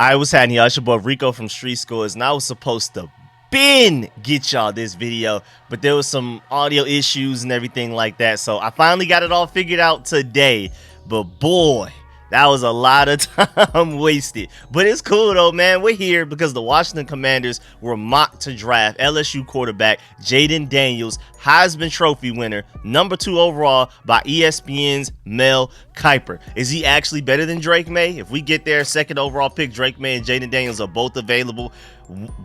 I was having y'all, it's your boy Rico from RicoScores, and I was supposed to get y'all this video, but there was some audio issues and everything like that, so I finally got it all figured out today. But boy, that was a lot of time wasted. But it's cool though, man. We're here because the Washington Commanders were mocked to draft LSU quarterback Jayden Daniels, Heisman Trophy winner, #2 overall by ESPN's Maye Kiper. Is he actually better than Drake Maye? If we get there, 2nd overall pick, Drake Maye and Jayden Daniels are both available,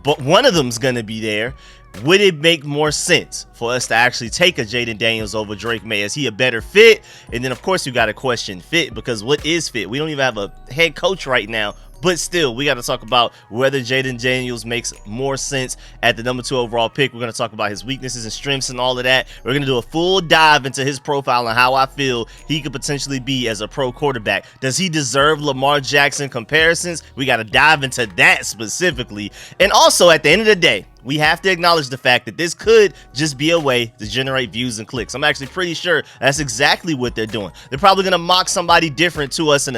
but one of them's gonna be there. Would it make more sense for us to actually take a Jayden Daniels over Drake Maye? Is he a better fit? And then, of course, you got to question fit, because what is fit? We don't even have a head coach right now. But still, we got to talk about whether Jayden Daniels makes more sense at the #2 overall pick. We're going to talk about his weaknesses and strengths and all of that. We're going to do a full dive into his profile and how I feel he could potentially be as a pro quarterback. Does he deserve Lamar Jackson comparisons? We got to dive into that specifically. And also, at the end of the day, we have to acknowledge the fact that this could just be a way to generate views and clicks. I'm actually pretty sure that's exactly what they're doing. They're probably going to mock somebody different to us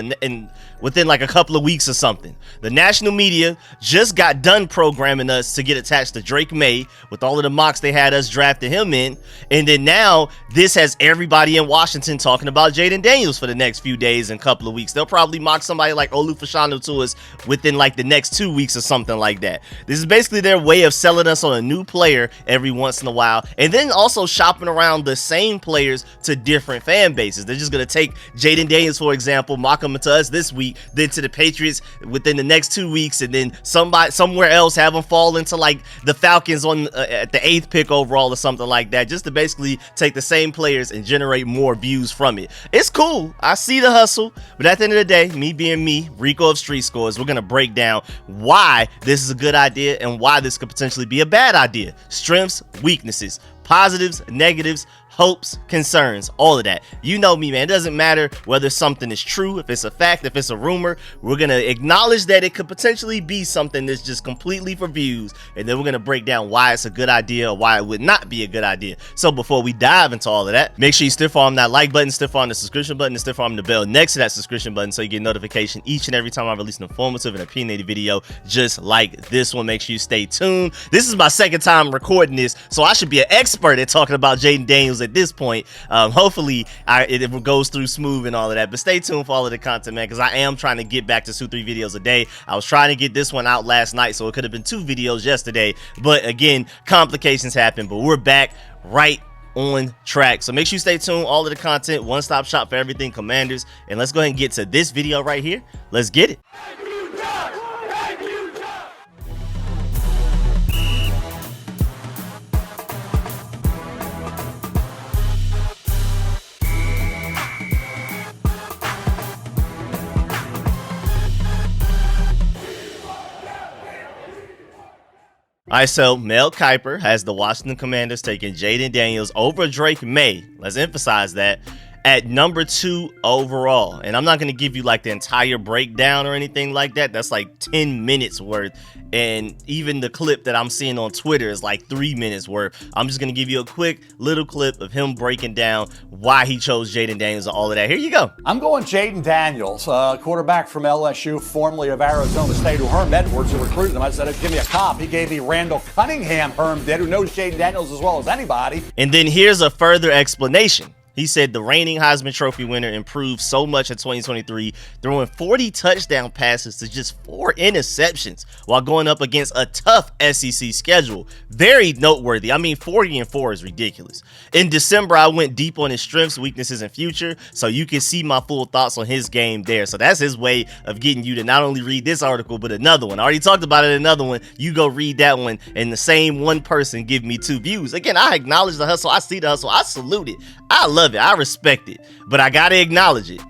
within like a couple of weeks or something. The national media just got done programming us to get attached to Drake Maye with all of the mocks they had us drafting him in. And then now this has everybody in Washington talking about Jayden Daniels for the next few days and couple of weeks. They'll probably mock somebody like Olufashano to us within like the next 2 weeks or something like that. This is basically their way of selling us on a new player every once in a while, and then also shopping around the same players to different fan bases. They're just going to take Jayden Daniels, for example, mock him to us this week, then to the Patriots within the next 2 weeks, and then somewhere else have him fall into like the Falcons at the 8th pick overall or something like that, just to basically take the same players and generate more views from it. It's cool. I see the hustle, but at the end of the day, me being me, Rico of RicoScores, we're going to break down why this is a good idea and why this could potentially be a bad idea. Strengths, weaknesses, positives, negatives, hopes, concerns, all of that. You know me, man. It doesn't matter whether something is true, if it's a fact, if it's a rumor. We're going to acknowledge that it could potentially be something that's just completely for views, and then we're going to break down why it's a good idea or why it would not be a good idea. So before we dive into all of that, make sure you stiff arm that like button, stiff arm the subscription button, and stiff arm the bell next to that subscription button so you get notification each and every time I release an informative and opinionated video just like this one. Make sure you stay tuned. This is my 2nd time recording this, so I should be an expert at talking about Jayden Daniels at this point. Hopefully it goes through smooth and all of that, but stay tuned for all of the content, man, because I am trying to get back to 2-3 videos a day. I was trying to get this one out last night, so it could have been 2 videos yesterday, but again, complications happen. But we're back right on track, so make sure you stay tuned. All of the content, one-stop shop for everything Commanders, and let's go ahead and get to this video right here. Let's get it. All right, so Maye Kiper has the Washington Commanders taking Jayden Daniels over Drake Maye. Let's emphasize that, at #2 overall. And I'm not going to give you like the entire breakdown or anything like that. That's like 10 minutes worth. And even the clip that I'm seeing on Twitter is like 3 minutes worth. I'm just going to give you a quick little clip of him breaking down why he chose Jayden Daniels and all of that. Here you go. I'm going Jayden Daniels, quarterback from LSU, formerly of Arizona State, who Herm Edwards, who recruited him. I said, give me a comp. He gave me Randall Cunningham, Herm did, who knows Jayden Daniels as well as anybody. And then here's a further explanation. He said the reigning Heisman Trophy winner improved so much in 2023, throwing 40 touchdown passes to just 4 interceptions while going up against a tough SEC schedule. Very noteworthy. I mean, 40-4 is ridiculous. In December, I went deep on his strengths, weaknesses, and future, so you can see my full thoughts on his game there. So that's his way of getting you to not only read this article, but another one. I already talked about it in another one. You go read that one, and the same one person give me 2 views. Again, I acknowledge the hustle. I see the hustle. I salute it. I love it. I respect it, but I gotta acknowledge it.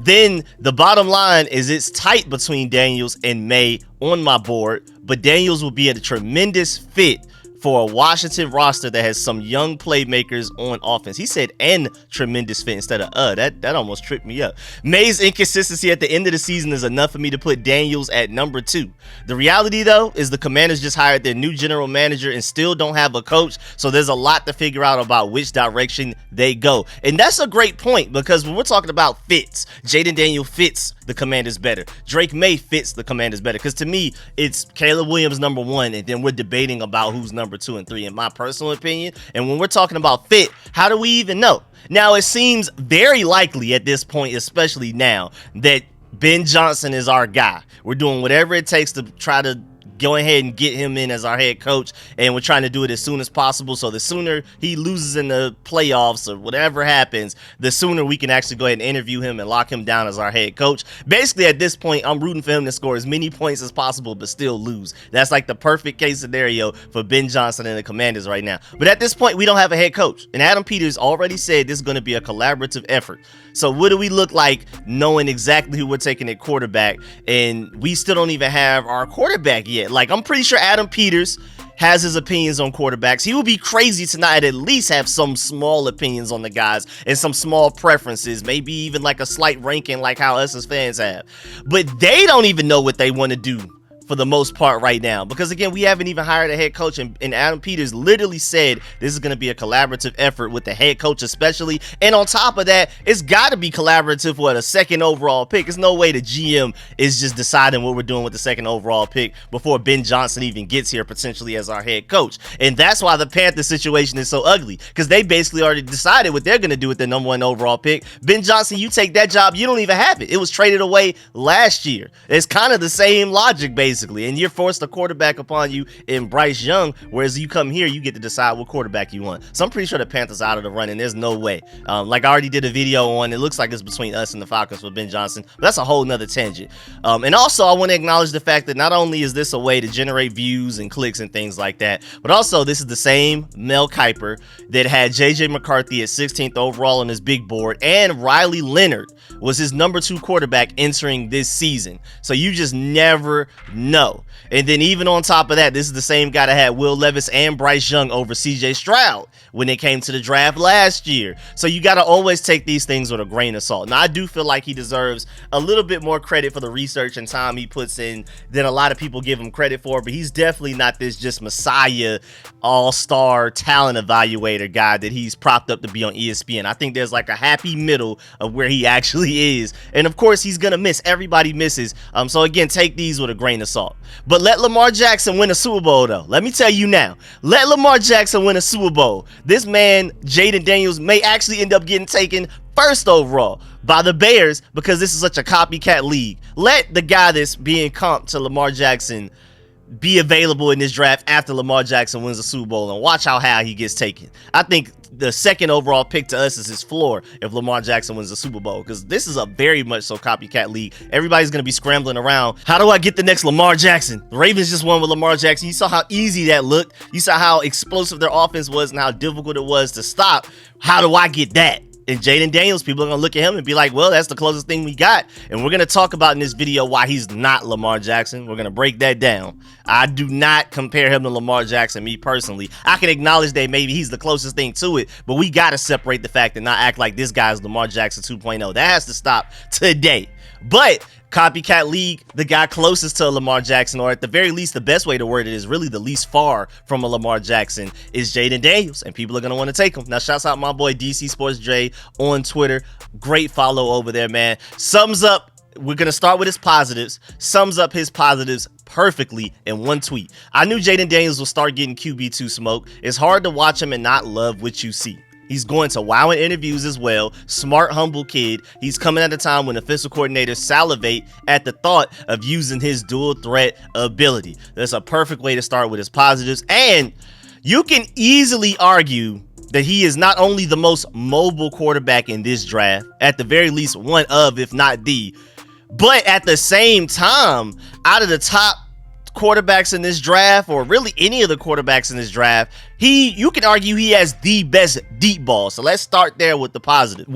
Then the bottom line is it's tight between Daniels and Maye on my board, but Daniels will be a tremendous fit for a Washington roster that has some young playmakers on offense. He said, and tremendous fit instead of that almost tripped me up. Maye's inconsistency at the end of the season is enough for me to put Daniels at number 2. The reality, though, is the Commanders just hired their new general manager and still don't have a coach, so there's a lot to figure out about which direction they go. And that's a great point, because when we're talking about fits, Jayden Daniels fits the Commanders better. Drake Maye fits the Commanders better, because to me, it's Caleb Williams number 1, and then we're debating about who's number 2 and 3 in my personal opinion. And when we're talking about fit, how do we even know? Now, it seems very likely at this point, especially now, that Ben Johnson is our guy. We're doing whatever it takes to try to go ahead and get him in as our head coach, and we're trying to do it as soon as possible, so the sooner he loses in the playoffs or whatever happens, the sooner we can actually go ahead and interview him and lock him down as our head coach. Basically, at this point, I'm rooting for him to score as many points as possible but still lose. That's like the perfect case scenario for Ben Johnson and the Commanders right now. But at this point, we don't have a head coach, and Adam Peters already said this is going to be a collaborative effort. So what do we look like knowing exactly who we're taking at quarterback, and we still don't even have our quarterback yet? Like, I'm pretty sure Adam Peters has his opinions on quarterbacks. He would be crazy to not at least have some small opinions on the guys and some small preferences, maybe even like a slight ranking like how us as fans have. But they don't even know what they want to do for the most part right now, because again, we haven't even hired a head coach, and Adam Peters literally said this is going to be a collaborative effort with the head coach especially, and on top of that, it's got to be collaborative with a second overall pick. There's no way the GM is just deciding what we're doing with the second overall pick before Ben Johnson even gets here potentially as our head coach. And that's why the Panthers situation is so ugly, because they basically already decided what they're going to do with the number 1 overall pick. Ben Johnson, you take that job, you don't even have it. It was traded away last year. It's kind of the same logic basically. And you're forced a quarterback upon you in Bryce Young, whereas you come here, you get to decide what quarterback you want. So I'm pretty sure the Panthers are out of the running. There's no way. Like I already did a video on, it looks like it's between us and the Falcons for Ben Johnson, but that's a whole nother tangent. And also, I want to acknowledge the fact that not only is this a way to generate views and clicks and things like that, but also this is the same Mel Kiper that had J.J. McCarthy at 16th overall on his big board, and Riley Leonard was his number 2 quarterback entering this season. So you just never know. And then even on top of that, this is the same guy that had Will Levis and Bryce Young over CJ Stroud when it came to the draft last year. So you got to always take these things with a grain of salt. Now, I do feel like he deserves a little bit more credit for the research and time he puts in than a lot of people give him credit for, but he's definitely not this just messiah all-star talent evaluator guy that he's propped up to be on ESPN. I think there's like a happy middle of where he actually is. And of course, he's going to miss. Everybody misses. So again, take these with a grain of salt. But let Lamar Jackson win a Super Bowl, though. Let me tell you now. Let Lamar Jackson win a Super Bowl. This man, Jayden Daniels, may actually end up getting taken first overall by the Bears because this is such a copycat league. Let the guy that's being comped to Lamar Jackson be available in this draft after Lamar Jackson wins the Super Bowl, and watch how high he gets taken. I think the second overall pick to us is his floor if Lamar Jackson wins the Super Bowl, because this is a very much so copycat league. Everybody's going to be scrambling around. How do I get the next Lamar Jackson? The Ravens just won with Lamar Jackson. You saw how easy that looked. You saw how explosive their offense was and how difficult it was to stop. How do I get that? And Jayden Daniels, people are going to look at him and be like, well, that's the closest thing we got. And we're going to talk about in this video why he's not Lamar Jackson. We're going to break that down. I do not compare him to Lamar Jackson, me personally. I can acknowledge that maybe he's the closest thing to it, but we got to separate the fact and not act like this guy's Lamar Jackson 2.0. That has to stop today. But copycat league, the guy closest to Lamar Jackson, or at the very least, the best way to word it is really the least far from a Lamar Jackson, is Jayden Daniels, and people are going to want to take him. Now, shouts out my boy DC Sports J on Twitter. Great follow over there, man. Sums up, we're going to start with his positives, sums up his positives perfectly in one tweet. I knew Jayden Daniels will start getting QB2 smoke. It's hard to watch him and not love what you see. He's going to wow in interviews as well. Smart, humble kid. He's coming at a time when offensive coordinators salivate at the thought of using his dual threat ability. That's a perfect way to start with his positives. And you can easily argue that he is not only the most mobile quarterback in this draft, at the very least one of, if not the, but at the same time, out of the top quarterbacks in this draft, or really any of the quarterbacks in this draft, you can argue he has the best deep ball. So let's start there with the positive.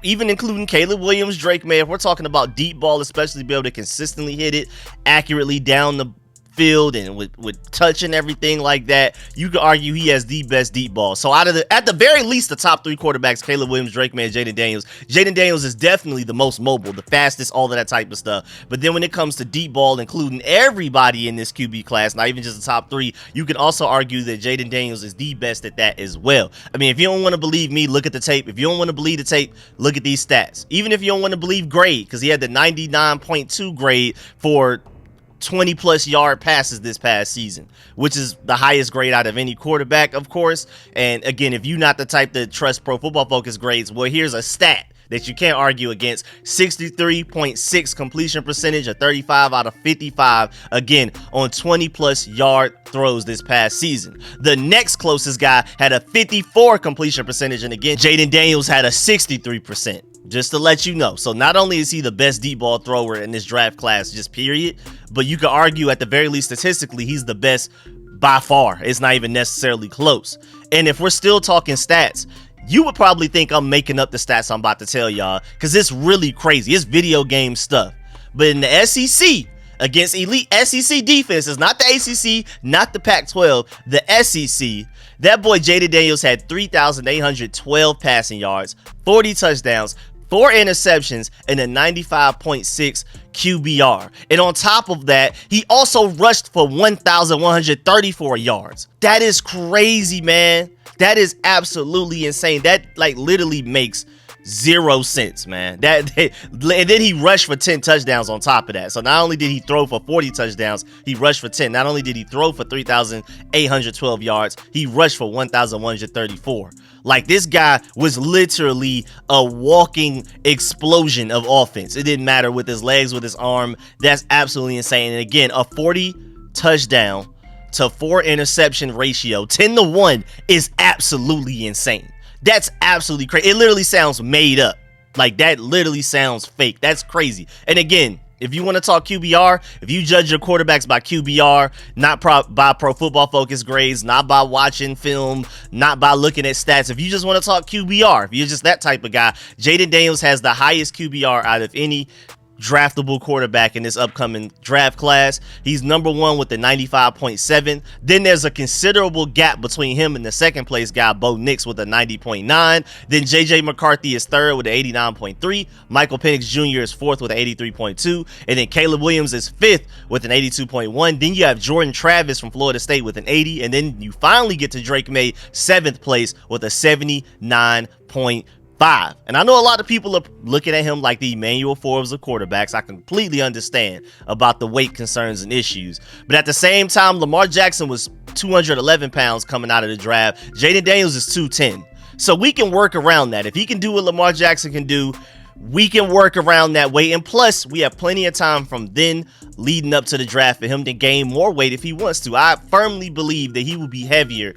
Even including Caleb Williams, Drake Maye, if we're talking about deep ball, especially be able to consistently hit it accurately down the field and with touch and everything like that, you could argue he has the best deep ball. So at the very least, the top 3 quarterbacks, Caleb Williams, Drake May, and Jayden Daniels. Jayden Daniels is definitely the most mobile, the fastest, all of that type of stuff. But then when it comes to deep ball, including everybody in this QB class, not even just the top 3, you can also argue that Jayden Daniels is the best at that as well. I mean, if you don't want to believe me, look at the tape. If you don't want to believe the tape, look at these stats. Even if you don't want to believe grade, because he had the 99.2 grade for 20 plus yard passes this past season, which is the highest grade out of any quarterback, of course. And again, if you're not the type that trusts Pro Football Focus grades, well, here's a stat that you can't argue against. 63.6 completion percentage, a 35 out of 55, again, on 20 plus yard throws this past season. The next closest guy had a 54 completion percentage, and again, Jayden Daniels had a 63%. Just to let you know. So not only is he the best deep ball thrower in this draft class, just period, but you could argue at the very least statistically, he's the best by far. It's not even necessarily close. And if we're still talking stats, you would probably think I'm making up the stats I'm about to tell y'all, because it's really crazy. It's video game stuff. But in the SEC, against elite SEC defenses, not the ACC, not the Pac-12, the SEC, that boy Jayden Daniels had 3,812 passing yards, 40 touchdowns, 4 interceptions, and a 95.6 QBR. And on top of that, he also rushed for 1,134 yards. That is crazy, man. That is absolutely insane. That like literally makes 0 sense, man. And then he rushed for 10 touchdowns on top of that. So not only did he throw for 40 touchdowns, he rushed for 10. Not only did he throw for 3,812 yards, he rushed for 1,134. Like, this guy was literally a walking explosion of offense. It didn't matter with his legs, with his arm. That's absolutely insane. And again, a 40 touchdown to 4 interception ratio, 10-1, is absolutely insane. That's absolutely crazy. It literally sounds made up. Like, that literally sounds fake. That's crazy. And again, if you want to talk QBR, if you judge your quarterbacks by QBR, not by Pro Football Focus grades, not by watching film, not by looking at stats, if you just want to talk QBR, if you're just that type of guy, Jayden Daniels has the highest QBR out of any draftable quarterback in this upcoming draft class. He's number 1 with the 95.7. Then there's a considerable gap between him and the second place guy, Bo Nix, with a 90.9. Then JJ McCarthy is 3rd with an 89.3. Michael Penix Jr. is 4th with an 83.2. And then Caleb Williams is 5th with an 82.1. Then you have Jordan Travis from Florida State with an 80. And then you finally get to Drake May, 7th place with a 79.5. And I know a lot of people are looking at him like the Emmanuel Forbes of quarterbacks. I completely understand about the weight concerns and issues. But at the same time, Lamar Jackson was 211 pounds coming out of the draft. Jayden Daniels is 210. So we can work around that. If he can do what Lamar Jackson can do, we can work around that weight. And plus, we have plenty of time from then leading up to the draft for him to gain more weight if he wants to. I firmly believe that he will be heavier,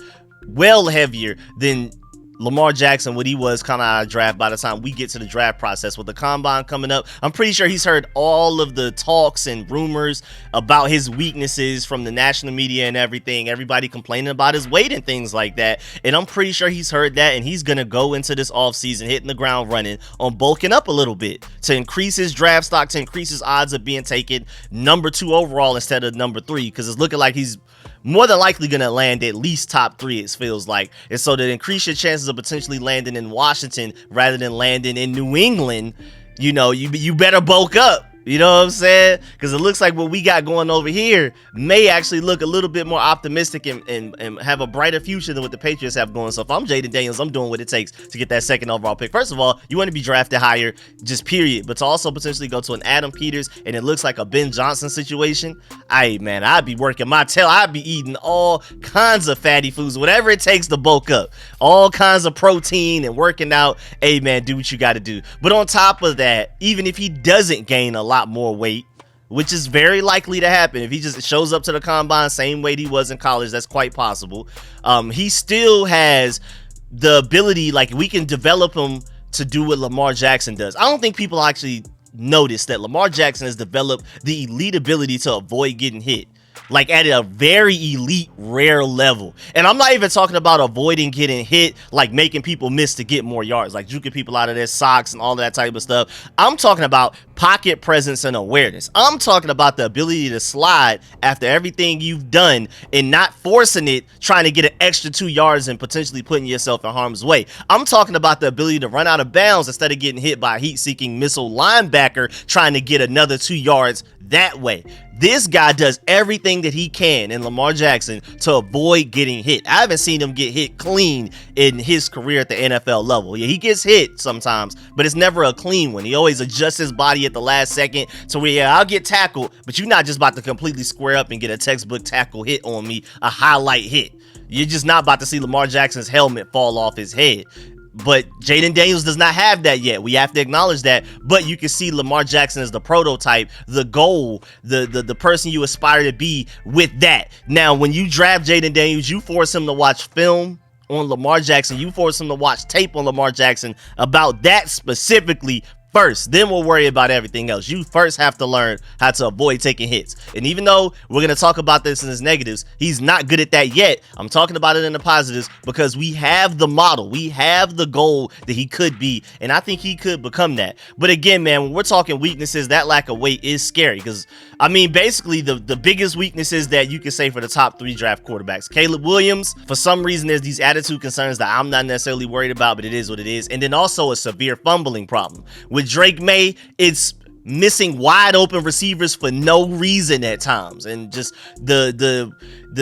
well heavier than Lamar Jackson, what he was kind of out of draft by the time we get to the draft process. With the combine coming up, I'm pretty sure he's heard all of the talks and rumors about his weaknesses from the national media and everything, everybody complaining about his weight and things like that. And I'm pretty sure he's heard that, and he's going to go into this offseason hitting the ground running on bulking up a little bit to increase his draft stock, to increase his odds of being taken number 2 overall instead of number 3, because it's looking like he's more than likely going to land at least top 3, it feels like. And so to increase your chances of potentially landing in Washington rather than landing in New England, you know, you better bulk up. You know what I'm saying? Because it looks like what we got going over here may actually look a little bit more optimistic and have a brighter future than what the Patriots have going. So if I'm Jayden Daniels, I'm doing what it takes to get that 2nd overall pick. First of all, you want to be drafted higher, just period. But to also potentially go to an Adam Peters and it looks like a Ben Johnson situation, man, I'd be working my tail. I'd be eating all kinds of fatty foods, whatever it takes to bulk up. All kinds of protein and working out. Hey, man, do what you got to do. But on top of that, even if he doesn't gain a lot more weight, which is very likely to happen, if he just shows up to the combine same weight he was in college, that's quite possible. He still has the ability, like, we can develop him to do what Lamar Jackson does. I don't think people actually notice that Lamar Jackson has developed the elite ability to avoid getting hit. like at a very elite, rare level. And I'm not even talking about avoiding getting hit, like making people miss to get more yards, like juking people out of their socks and all that type of stuff. I'm talking about pocket presence and awareness. I'm talking about the ability to slide after everything you've done and not forcing it, trying to get an extra 2 yards and potentially putting yourself in harm's way. I'm talking about the ability to run out of bounds instead of getting hit by a heat-seeking missile linebacker trying to get another 2 yards that way. This guy does everything that he can in Lamar Jackson to avoid getting hit. I haven't seen him get hit clean in his career at the NFL level. Yeah, he gets hit sometimes, but it's never a clean one. He always adjusts his body at the last second. So yeah, I'll get tackled, but you're not just about to completely square up and get a textbook tackle hit on me, a highlight hit. You're just not about to see Lamar Jackson's helmet fall off his head. But Jayden Daniels does not have that yet. We have to acknowledge that. But you can see Lamar Jackson as the prototype, the goal, the person you aspire to be with that. Now, when you draft Jayden Daniels, you force him to watch film on Lamar Jackson. You force him to watch tape on Lamar Jackson about that specifically first. Then we'll worry about everything else. You first have to learn how to avoid taking hits. And even though we're going to talk about this in his negatives, he's not good at that yet. I'm talking about it in the positives because we have the model. We have the goal that he could be. And I think he could become that. But again, man, when we're talking weaknesses, that lack of weight is scary because, I mean, basically the biggest weaknesses that you can say for the top 3 draft quarterbacks. Caleb Williams, for some reason, there's these attitude concerns that I'm not necessarily worried about, but it is what it is. And then also a severe fumbling problem. With Drake Maye, it's missing wide open receivers for no reason at times, and just the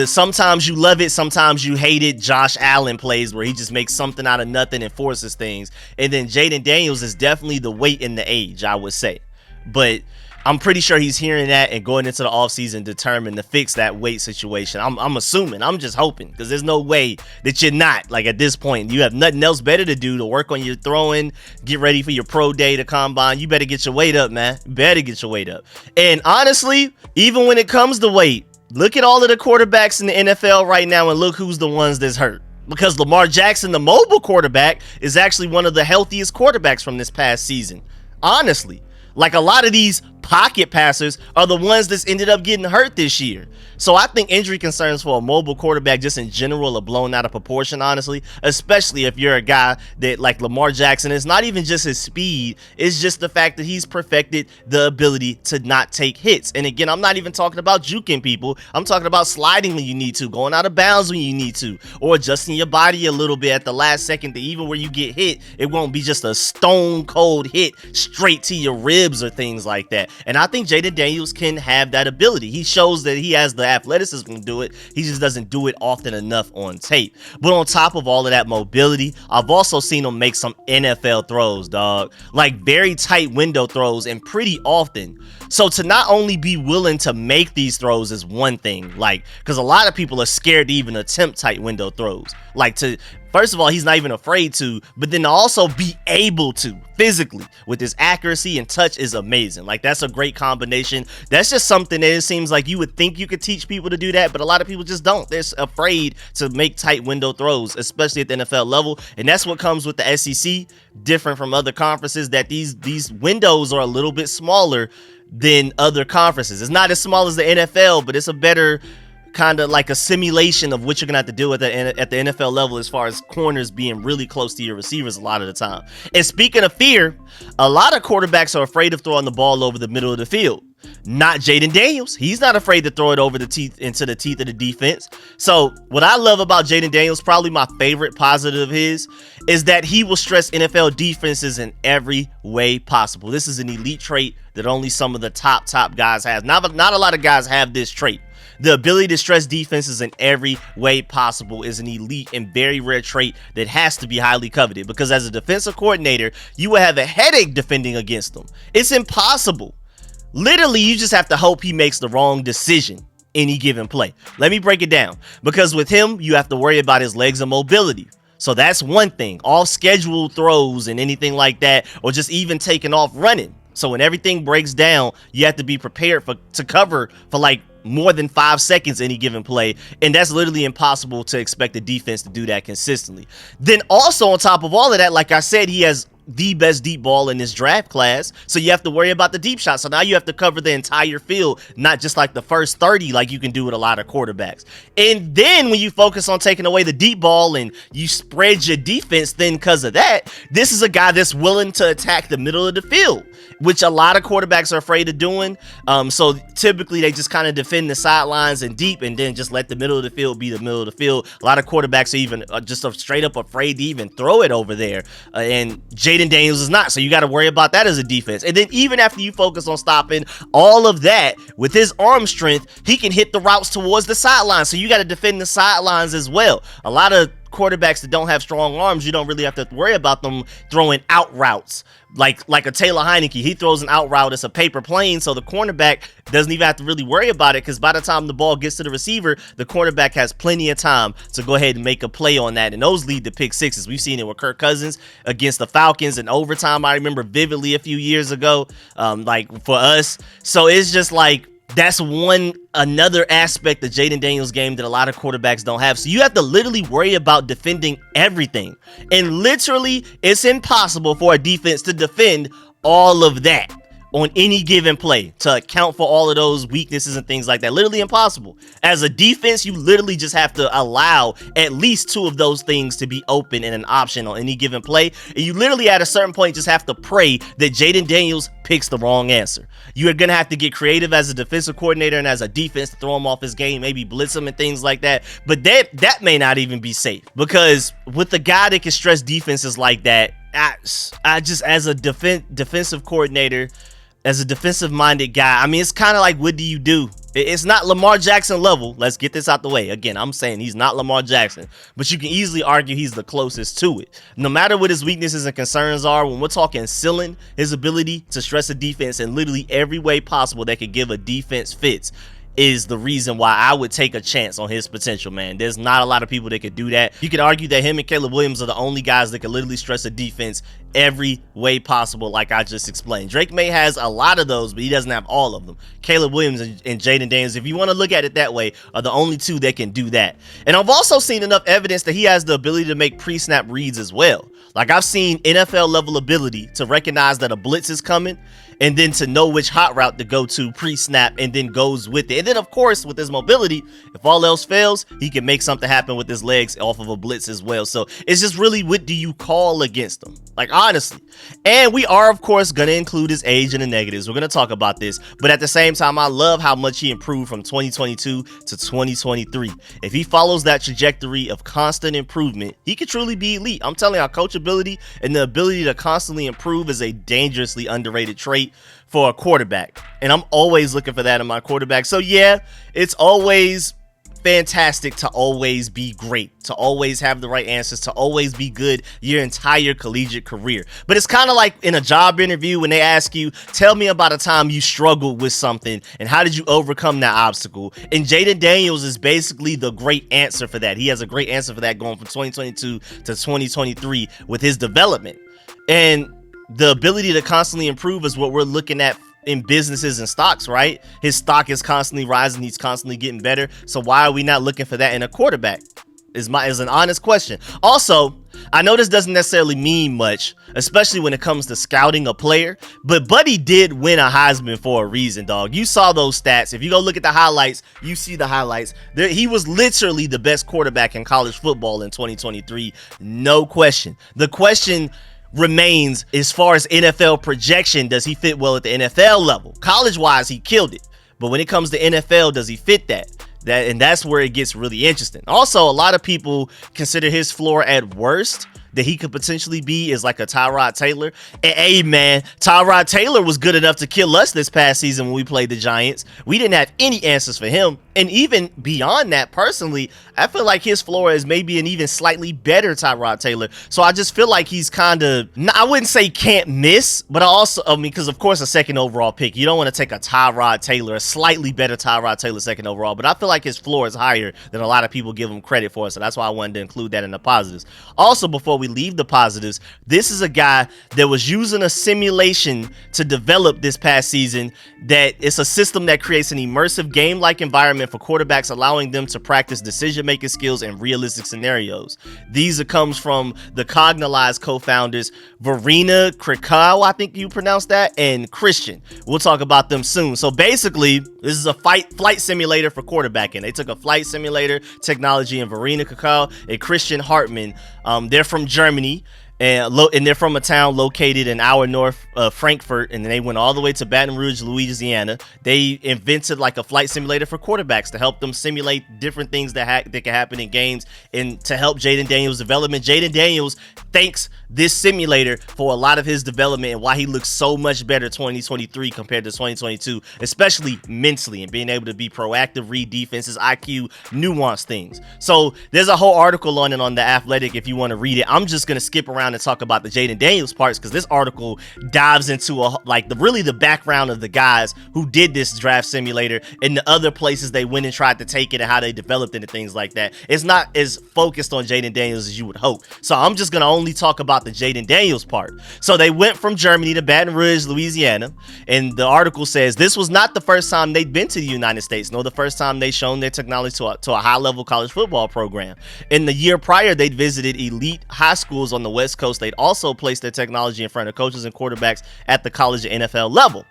sometimes you love it, sometimes you hate it. Josh Allen plays where he just makes something out of nothing and forces things. And then Jayden Daniels is definitely the weight and the age, I would say, but I'm pretty sure he's hearing that and going into the offseason determined to fix that weight situation. I'm assuming, I'm just hoping, because there's no way that you're not, like, at this point, you have nothing else better to do to work on your throwing, get ready for your pro day, to combine. You better get your weight up, man. You better get your weight up. And honestly, even when it comes to weight, look at all of the quarterbacks in the NFL right now and look who's the ones that's hurt. Because Lamar Jackson, the mobile quarterback, is actually one of the healthiest quarterbacks from this past season. Honestly. Like, a lot of these pocket passers are the ones that's ended up getting hurt this year. So I think injury concerns for a mobile quarterback just in general are blown out of proportion, honestly, especially if you're a guy that, like Lamar Jackson, it's not even just his speed, it's just the fact that he's perfected the ability to not take hits. And again, I'm not even talking about juking people. I'm talking about sliding when you need to, going out of bounds when you need to, or adjusting your body a little bit at the last second to even where you get hit, it won't be just a stone cold hit straight to your ribs or things like that. And I think Jayden Daniels can have that ability. He shows that he has the athleticism to do it. He just doesn't do it often enough on tape. But on top of all of that mobility, I've also seen him make some NFL throws, dog. Like very tight window throws, and pretty often. So to not only be willing to make these throws is one thing, like, because a lot of people are scared to even attempt tight window throws. Like, to first of all, he's not even afraid to, but then to also be able to physically with his accuracy and touch is amazing. Like, that's a great combination. That's just something that it seems like you would think you could teach people to do that, but a lot of people just don't. They're afraid to make tight window throws, especially at the NFL level. And that's what comes with the SEC, different from other conferences, that these windows are a little bit smaller than other conferences. It's not as small as the NFL, but it's a better kind of like a simulation of what you're gonna have to do at the NFL level, as far as corners being really close to your receivers a lot of the time. And speaking of fear, a lot of quarterbacks are afraid of throwing the ball over the middle of the field. Not Jayden Daniels. He's not afraid to throw it over the teeth, into the teeth of the defense. So what I love about Jayden Daniels, probably my favorite positive of his, is that he will stress NFL defenses in every way possible. This is an elite trait that only some of the top guys have. Not a lot of guys have this trait. The ability to stress defenses in every way possible is an elite and very rare trait that has to be highly coveted, because as a defensive coordinator, you will have a headache defending against them. It's impossible. Literally, you just have to hope he makes the wrong decision any given play. Let me break it down. Because with him, you have to worry about his legs and mobility. So that's one thing. Off schedule throws and anything like that, or just even taking off running. So when everything breaks down, you have to be prepared to cover for like more than 5 seconds any given play, and that's literally impossible to expect the defense to do that consistently. Then also on top of all of that, like I said, he has the best deep ball in this draft class, so you have to worry about the deep shot. So now you have to cover the entire field, not just like the first 30 like you can do with a lot of quarterbacks. And then when you focus on taking away the deep ball and you spread your defense thin because of that, this is a guy that's willing to attack the middle of the field, which a lot of quarterbacks are afraid of doing. So typically they just kind of defend the sidelines and deep and then just let the middle of the field be the middle of the field. A lot of quarterbacks are even just straight up afraid to even throw it over there. And Jayden Daniels is not. So you got to worry about that as a defense. And then even after you focus on stopping all of that, with his arm strength, he can hit the routes towards the sideline. So you got to defend the sidelines as well. A lot of quarterbacks that don't have strong arms, you don't really have to worry about them throwing out routes. Like a Taylor Heineke, he throws an out route. It's a paper plane, so the cornerback doesn't even have to really worry about it, because by the time the ball gets to the receiver, the cornerback has plenty of time to go ahead and make a play on that, and those lead to pick sixes. We've seen it with Kirk Cousins against the Falcons in overtime. I remember vividly a few years ago, like for us. So it's just like, that's another aspect of Jayden Daniels' game that a lot of quarterbacks don't have. So you have to literally worry about defending everything. And literally, it's impossible for a defense to defend all of that on any given play, to account for all of those weaknesses and things like that. Literally impossible. As a defense, you literally just have to allow at least two of those things to be open and an option on any given play. And you literally at a certain point just have to pray that Jayden Daniels picks the wrong answer. You are going to have to get creative as a defensive coordinator and as a defense to throw him off his game, maybe blitz him and things like that. But that may not even be safe, because with the guy that can stress defenses like that, I just, as a defensive coordinator, as a defensive-minded guy, I mean, it's kind of like, what do you do? It's not Lamar Jackson level. Let's get this out the way. Again, I'm saying he's not Lamar Jackson, but you can easily argue he's the closest to it. No matter what his weaknesses and concerns are, when we're talking ceiling, his ability to stress a defense in literally every way possible that could give a defense fits is the reason why I would take a chance on his potential, man. There's not a lot of people that could do that. You could argue that him and Caleb Williams are the only guys that can literally stress a defense every way possible, like I just explained. Drake Maye has a lot of those, but he doesn't have all of them. Caleb Williams and Jayden Daniels, if you want to look at it that way, are the only two that can do that. And I've also seen enough evidence that he has the ability to make pre-snap reads as well. Like, I've seen NFL level ability to recognize that a blitz is coming and then to know which hot route to go to pre-snap and then goes with it. And then, of course, with his mobility, if all else fails, he can make something happen with his legs off of a blitz as well. So it's just really, what do you call against him? Like, honestly. And we are, of course, going to include his age in the negatives. We're going to talk about this. But at the same time, I love how much he improved from 2022 to 2023. If he follows that trajectory of constant improvement, he could truly be elite. I'm telling you, our coachability and the ability to constantly improve is a dangerously underrated trait for a quarterback. And I'm always looking for that in my quarterback. So yeah, it's always fantastic to always be great, to always have the right answers, to always be good your entire collegiate career. But it's kind of like in a job interview when they ask you, tell me about a time you struggled with something and how did you overcome that obstacle. And Jayden Daniels is basically the great answer for that. He has a great answer for that going from 2022 to 2023 with his development. And the ability to constantly improve is what we're looking at in businesses and stocks, right? His stock is constantly rising. He's constantly getting better. So why are we not looking for that in a quarterback? Is an honest question. Also, I know this doesn't necessarily mean much, especially when it comes to scouting a player, but Buddy did win a Heisman for a reason, dog. You saw those stats. If you go look at the highlights, you see the highlights. He was literally the best quarterback in college football in 2023. No question. The question remains, as far as NFL projection, does he fit well at the NFL level? College-wise, he killed it. But when it comes to NFL, does he fit that? And that's where it gets really interesting. Also, a lot of people consider his floor at worst that he could potentially be is like a Tyrod Taylor. And hey, man, Tyrod Taylor was good enough to kill us this past season when we played the Giants. We didn't have any answers for him. And even beyond that, personally, I feel like his floor is maybe an even slightly better Tyrod Taylor. So I just feel like he's kind of, I wouldn't say can't miss, but I mean, because of course a second overall pick, you don't want to take a Tyrod Taylor, a slightly better Tyrod Taylor second overall, but I feel like his floor is higher than a lot of people give him credit for. So that's why I wanted to include that in the positives. Also, before we we leave the positives, this is a guy that was using a simulation to develop this past season, that it's a system that creates an immersive game-like environment for quarterbacks, allowing them to practice decision-making skills in realistic scenarios. These comes from the Cognalize co-founders, Verena Krikow, I think you pronounced that, and Christian. We'll talk about them soon. So basically, this is a flight simulator for quarterbacking. They took a flight simulator technology, and Verena Krikow and Christian Hartmann, they're from Germany, and they're from a town located an hour north of Frankfurt, and then they went all the way to Baton Rouge, Louisiana. They invented like a flight simulator for quarterbacks to help them simulate different things that can happen in games, and to help Jayden Daniels' development. Jayden Daniels thanks this simulator for a lot of his development and why he looks so much better 2023 compared to 2022, especially mentally and being able to be proactive, read defenses, IQ, nuance things. So there's a whole article on it on The Athletic if you want to read it. I'm just going to skip around and talk about the Jayden Daniels parts, because this article dives into the background of the guys who did this draft simulator and the other places they went and tried to take it and how they developed it and things like that. It's not as focused on Jayden Daniels as you would hope. So I'm just going to only talk about the Jayden Daniels part. So they went from Germany to Baton Rouge, Louisiana, and the article says this was not the first time they'd been to the United States, nor the first time they shown their technology to a high-level college football program. In the year prior, they'd visited elite high schools on the West Coast. They'd also placed their technology in front of coaches and quarterbacks at the college and NFL level.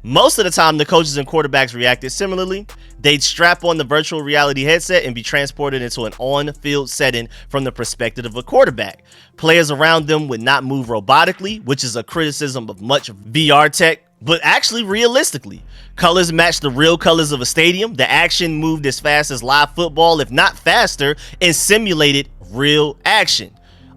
Most of the time, the coaches and quarterbacks reacted similarly. They'd strap on the virtual reality headset and be transported into an on-field setting from the perspective of a quarterback. Players around them would not move robotically, which is a criticism of much VR tech, but actually realistically. Colors matched the real colors of a stadium. The action moved as fast as live football, if not faster, and simulated real action.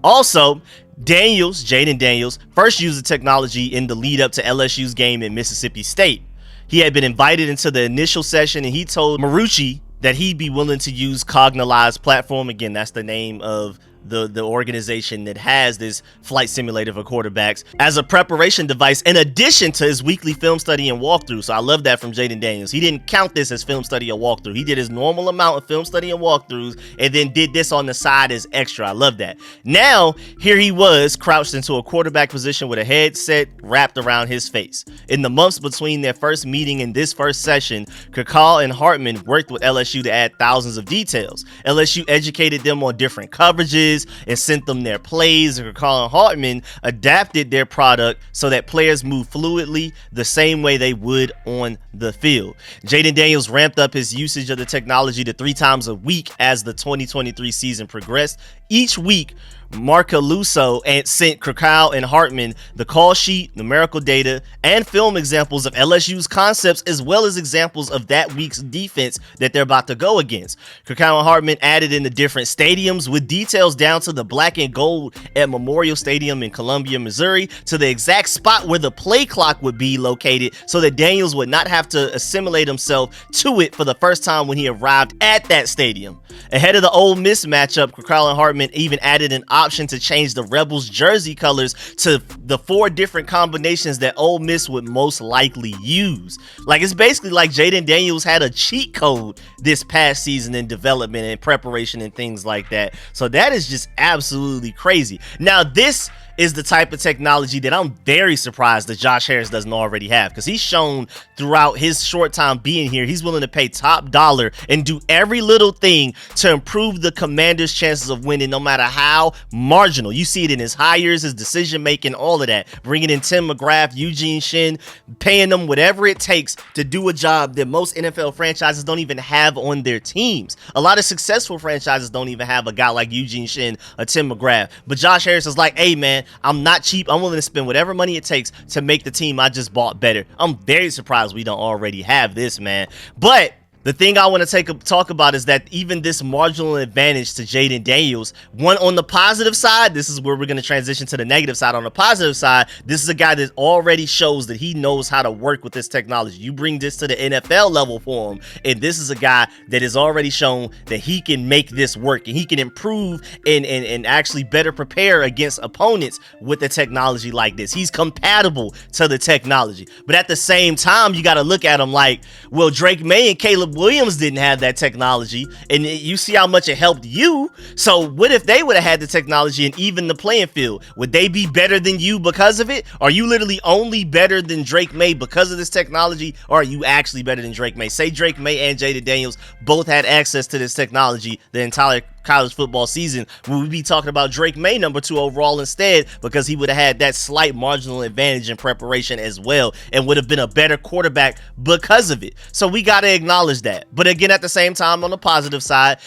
Also, Jayden Daniels, first used the technology in the lead up to LSU's game in Mississippi State. He had been invited into the initial session, and he told Marucci that he'd be willing to use Cognalize platform. Again, that's the name of the organization that has this flight simulator for quarterbacks as a preparation device in addition to his weekly film study and walkthrough. So I love that from Jayden Daniels. He didn't count this as film study or walkthrough. He did his normal amount of film study and walkthroughs and then did this on the side as extra. I love that. Now, here he was crouched into a quarterback position with a headset wrapped around his face. In the months between their first meeting and this first session, Krikow and Hartmann worked with LSU to add thousands of details. LSU educated them on different coverages and sent them their plays, and Krikow and Hartmann adapted their product so that players move fluidly the same way they would on the field. Jayden Daniels ramped up his usage of the technology to 3 times a week as the 2023 season progressed. Each week, Marcaluso sent Krikow and Hartmann the call sheet, numerical data, and film examples of LSU's concepts, as well as examples of that week's defense that they're about to go against. Krikow and Hartmann added in the different stadiums with details down to the black and gold at Memorial Stadium in Columbia, Missouri, to the exact spot where the play clock would be located so that Daniels would not have to assimilate himself to it for the first time when he arrived at that stadium. Ahead of the Ole Miss matchup, Krikow and Hartmann even added an option to change the Rebels jersey colors to the 4 different combinations that Ole Miss would most likely use. Like, it's basically like Jayden Daniels had a cheat code this past season in development and preparation and things like that. So that is just absolutely crazy. Now, this is the type of technology that I'm very surprised that Josh Harris doesn't already have, because he's shown throughout his short time being here, he's willing to pay top dollar and do every little thing to improve the Commanders' chances of winning, no matter how marginal. You see it in his hires, his decision making, all of that. Bringing in Tim McGrath, Eugene Shin, paying them whatever it takes to do a job that most NFL franchises don't even have on their teams. A lot of successful franchises don't even have a guy like Eugene Shin or Tim McGrath. But Josh Harris is like, hey man, I'm not cheap. I'm willing to spend whatever money it takes to make the team I just bought better. I'm very surprised we don't already have this, man. But the thing I want to talk about is that even this marginal advantage to Jayden Daniels, one, on the positive side, this is where we're going to transition to the negative side. On the positive side, this is a guy that already shows that he knows how to work with this technology. You bring this to the NFL level for him, and this is a guy that has already shown that he can make this work, and he can improve and actually better prepare against opponents with the technology like this. He's compatible to the technology. But at the same time, you got to look at him like, well, Drake Maye and Caleb Williams didn't have that technology, and you see how much it helped you. So what if they would have had the technology and even the playing field? Would they be better than you because of it? Are you literally only better than Drake Maye because of this technology, or are you actually better than Drake Maye? Say Drake Maye and Jayden Daniels both had access to this technology the entire college football season, will we be talking about Drake Maye number 2 overall instead, because he would have had that slight marginal advantage in preparation as well and would have been a better quarterback because of it? So we got to acknowledge that. But again, at the same time, on the positive side,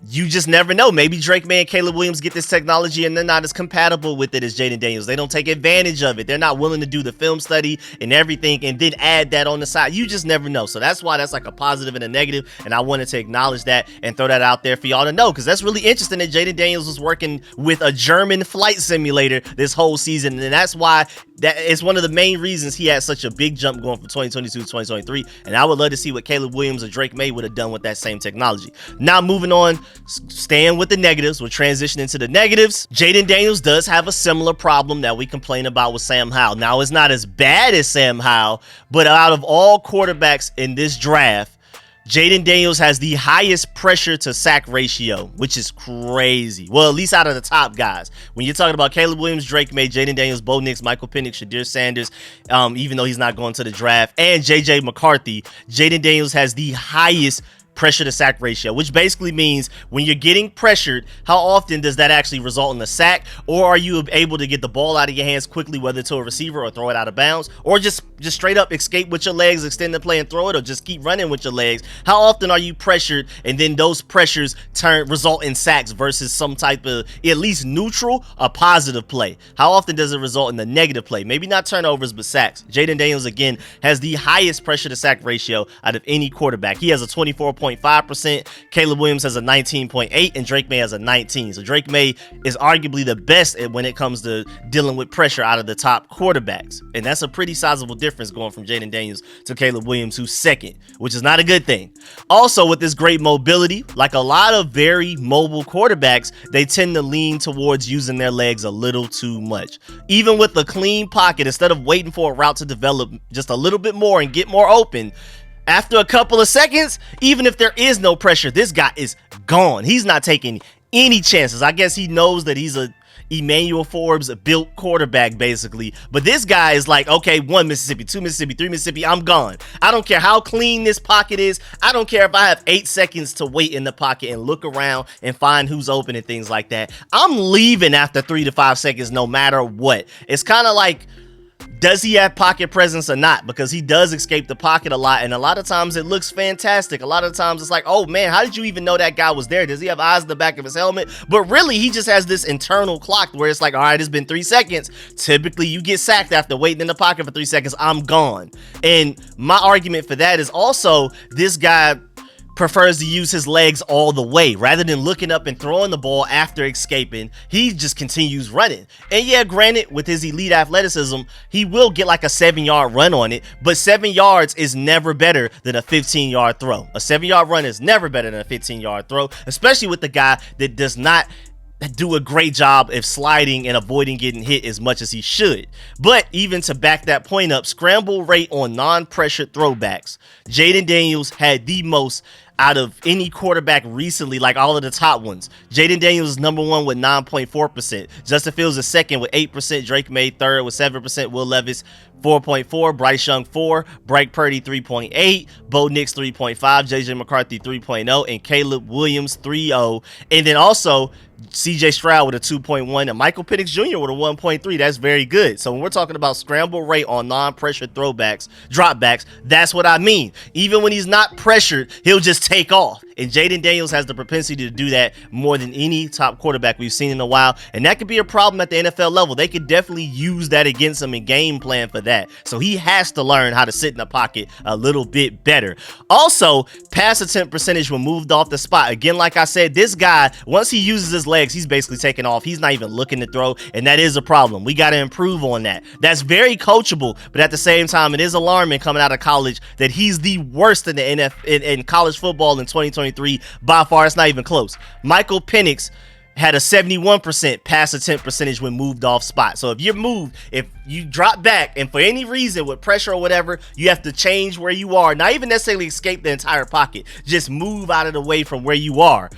you just never know. Maybe Drake Maye and Caleb Williams get this technology and they're not as compatible with it as Jayden Daniels. They don't take advantage of it. They're not willing to do the film study and everything and then add that on the side. You just never know. So that's why that's like a positive and a negative, and I wanted to acknowledge that and throw that out there for y'all to know, because that's really interesting that Jayden Daniels was working with a German flight simulator this whole season, and that's why that is one of the main reasons he had such a big jump going from 2022 to 2023, and I would love to see what Caleb Williams or Drake Maye would have done with that same technology. Now moving on, staying with the negatives, we're transitioning to the negatives. Jayden Daniels does have a similar problem that we complain about with Sam Howell. Now, it's not as bad as Sam Howell, but out of all quarterbacks in this draft, Jayden Daniels has the highest pressure to sack ratio, which is crazy. Well, at least out of the top guys. When you're talking about Caleb Williams, Drake Maye, Jayden Daniels, Bo Nix, Michael Penix, Shadir Sanders, even though he's not going to the draft, and JJ McCarthy, Jayden Daniels has the highest pressure to sack ratio, which basically means when you're getting pressured, how often does that actually result in a sack? Or are you able to get the ball out of your hands quickly, whether to a receiver or throw it out of bounds, or just straight up escape with your legs, extend the play and throw it, or just keep running with your legs? How often are you pressured and then those pressures result in sacks versus some type of at least neutral, a positive play? How often does it result in the negative play? Maybe not turnovers, but sacks. Jayden Daniels, again, has the highest pressure to sack ratio out of any quarterback. He has a 24.5%. Caleb Williams has a 19.8%, and Drake Maye has a 19%. So Drake Maye is arguably the best when it comes to dealing with pressure out of the top quarterbacks. And that's a pretty sizable difference going from Jayden Daniels to Caleb Williams, who's second, which is not a good thing. Also, with this great mobility, like a lot of very mobile quarterbacks, they tend to lean towards using their legs a little too much. Even with a clean pocket, instead of waiting for a route to develop just a little bit more and get more open, after a couple of seconds, even if there is no pressure, this guy is gone. He's not taking any chances. I guess he knows that he's a Emmanuel Forbes built quarterback, basically. But this guy is like, okay, 1 Mississippi, 2 Mississippi, 3 Mississippi, I'm gone. I don't care how clean this pocket is. I don't care if I have 8 seconds to wait in the pocket and look around and find who's open and things like that. I'm leaving after 3 to 5 seconds no matter what. It's kind of like, does he have pocket presence or not? Because he does escape the pocket a lot, and a lot of times it looks fantastic. A lot of times it's like, oh man, how did you even know that guy was there? Does he have eyes in the back of his helmet? But really, he just has this internal clock where it's like, all right, it's been 3 seconds. Typically, you get sacked after waiting in the pocket for 3 seconds. I'm gone. And my argument for that is also, this guy prefers to use his legs all the way rather than looking up and throwing the ball after escaping. He just continues running. And yeah, granted, with his elite athleticism, he will get like a 7-yard run on it, but 7 yards is never better than a 15-yard throw. A 7-yard run is never better than a 15-yard throw, especially with the guy that does not do a great job of sliding and avoiding getting hit as much as he should. But even to back that point up, scramble rate on non-pressured throwbacks, Jayden Daniels had the most out of any quarterback recently, like all of the top ones. Jayden Daniels is number 1 with 9.4%. Justin Fields is second with 8%. Drake Maye third with 7%. Will Levis 4.4. Bryce Young 4. Bryce Purdy 3.8. Bo Nix 3.5. JJ McCarthy 3.0. And Caleb Williams 3.0. And then also CJ Stroud with a 2.1 and Michael Penix Jr. with a 1.3. That's very good. So when we're talking about scramble rate on non-pressure throwbacks, dropbacks, that's what I mean. Even when he's not pressured, he'll just take off. And Jayden Daniels has the propensity to do that more than any top quarterback we've seen in a while. And that could be a problem at the NFL level. They could definitely use that against him and game plan for that. So he has to learn how to sit in the pocket a little bit better. Also, pass attempt percentage when moved off the spot. Again, like I said, this guy, once he uses his legs, he's basically taking off. He's not even looking to throw, and that is a problem. We got to improve on that. That's very coachable, but at the same time, it is alarming coming out of college that he's the worst in the in college football in 2023. By far, it's not even close. Michael Penix had a 71% pass attempt percentage when moved off spot. So if you drop back and for any reason with pressure or whatever, you have to change where you are, not even necessarily escape the entire pocket, just move out of the way from where you are.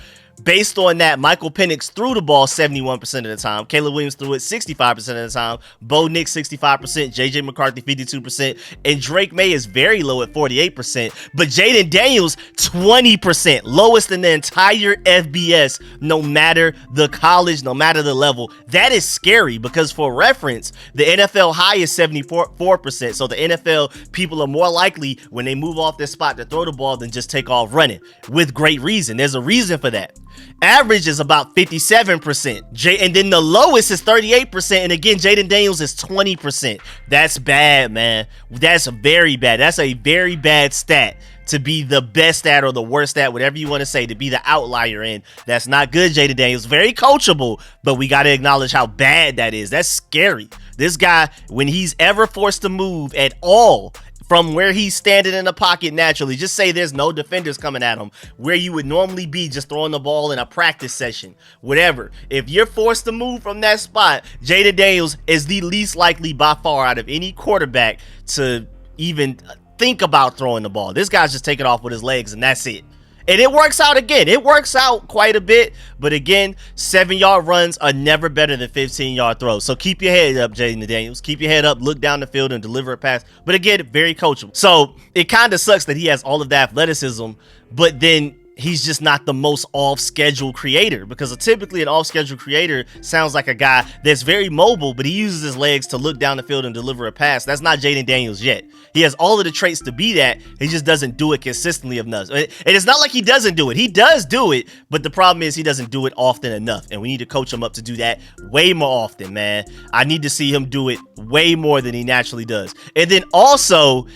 Based on that, Michael Penix threw the ball 71% of the time. Caleb Williams threw it 65% of the time. Bo Nix 65%. JJ McCarthy 52%. And Drake Maye is very low at 48%. But Jayden Daniels 20%. Lowest in the entire FBS, no matter the college, no matter the level. That is scary because for reference, the NFL high is 74%. So the NFL people are more likely when they move off their spot to throw the ball than just take off running. With great reason. There's a reason for that. Average is about 57%. And then the lowest is 38%. And again, Jayden Daniels is 20%. That's bad, man. That's very bad. That's a very bad stat to be the best stat or the worst stat, whatever you want to say, to be the outlier in. That's not good, Jayden Daniels. Very coachable, but we got to acknowledge how bad that is. That's scary. This guy, when he's ever forced to move at all, from where he's standing in the pocket naturally, just say there's no defenders coming at him, where you would normally be just throwing the ball in a practice session, whatever. If you're forced to move from that spot, Jayden Daniels is the least likely by far out of any quarterback to even think about throwing the ball. This guy's just taking off with his legs and that's it. And it works out again. It works out quite a bit. But again, 7-yard runs are never better than 15-yard throws. So keep your head up, Jayden Daniels. Keep your head up, look down the field, and deliver a pass. But again, very coachable. So it kind of sucks that he has all of the athleticism, but then he's just not the most off-schedule creator, because typically an off-schedule creator sounds like a guy that's very mobile, but he uses his legs to look down the field and deliver a pass. That's not Jayden Daniels yet. He has all of the traits to be that. He just doesn't do it consistently enough. And it's not like he doesn't do it. He does do it, but the problem is he doesn't do it often enough, and we need to coach him up to do that way more often, man. I need to see him do it way more than he naturally does. And then also,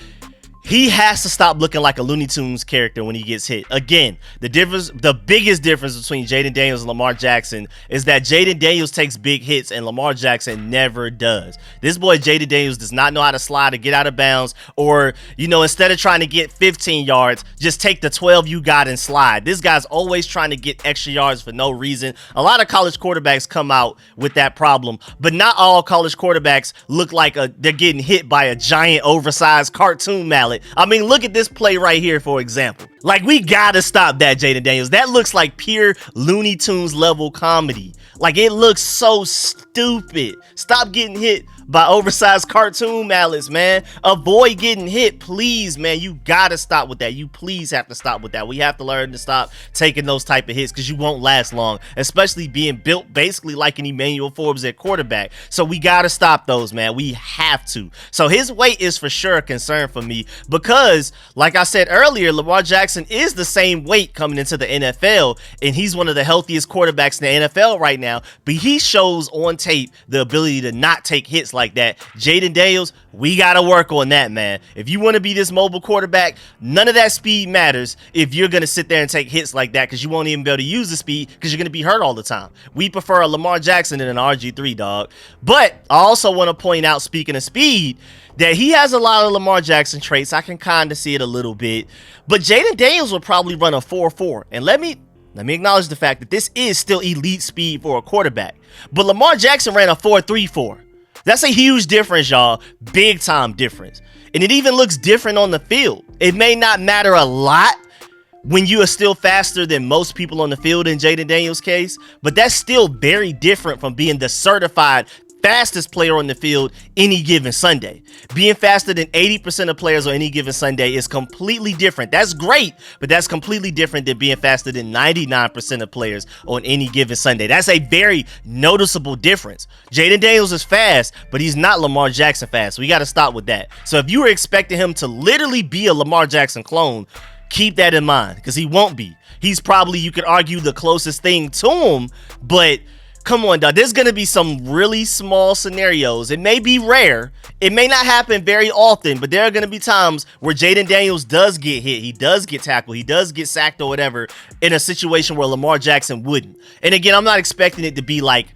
he has to stop looking like a Looney Tunes character when he gets hit. Again, the biggest difference between Jayden Daniels and Lamar Jackson is that Jayden Daniels takes big hits and Lamar Jackson never does. This boy Jayden Daniels does not know how to slide or get out of bounds, or, instead of trying to get 15 yards, just take the 12 you got and slide. This guy's always trying to get extra yards for no reason. A lot of college quarterbacks come out with that problem, but not all college quarterbacks look like they're getting hit by a giant oversized cartoon mallet. I mean, look at this play right here, for example. Like, we gotta stop that, Jayden Daniels. That looks like pure Looney Tunes level comedy. Like, it looks so stupid. Stop getting hit by oversized cartoon mallets, man. Avoid getting hit, please, man. You gotta stop with that. You please have to stop with that. We have to learn to stop taking those type of hits, because you won't last long, especially being built basically like an Emmanuel Forbes at quarterback. So we gotta stop those, man. We have to. So his weight is for sure a concern for me, because like I said earlier, Lamar Jackson is the same weight coming into the NFL, and he's one of the healthiest quarterbacks in the NFL right now, but he shows on tape the ability to not take hits like that. Jayden Daniels, we got to work on that, man. If you want to be this mobile quarterback, none of that speed matters if you're going to sit there and take hits like that, because you won't even be able to use the speed because you're going to be hurt all the time. We prefer a Lamar Jackson than an RG3, dog. But I also want to point out, speaking of speed, that he has a lot of Lamar Jackson traits. I can kind of see it a little bit. But Jayden Daniels will probably run a 4.4. And let me acknowledge the fact that this is still elite speed for a quarterback. But Lamar Jackson ran a 4.34. That's a huge difference, y'all. Big time difference. And it even looks different on the field. It may not matter a lot when you are still faster than most people on the field in Jayden Daniels' case, but that's still very different from being the certified fastest player on the field any given Sunday. Being faster than 80% of players on any given Sunday is completely different. That's great, but that's completely different than being faster than 99% of players on any given Sunday. That's a very noticeable difference. Jayden Daniels is fast, but he's not Lamar Jackson fast. We got to stop with that. So if you were expecting him to literally be a Lamar Jackson clone, keep that in mind, because he won't be. He's probably, you could argue, the closest thing to him, but come on, dog. There's going to be some really small scenarios. It may be rare. It may not happen very often, but there are going to be times where Jayden Daniels does get hit. He does get tackled. He does get sacked or whatever in a situation where Lamar Jackson wouldn't. And again, I'm not expecting it to be like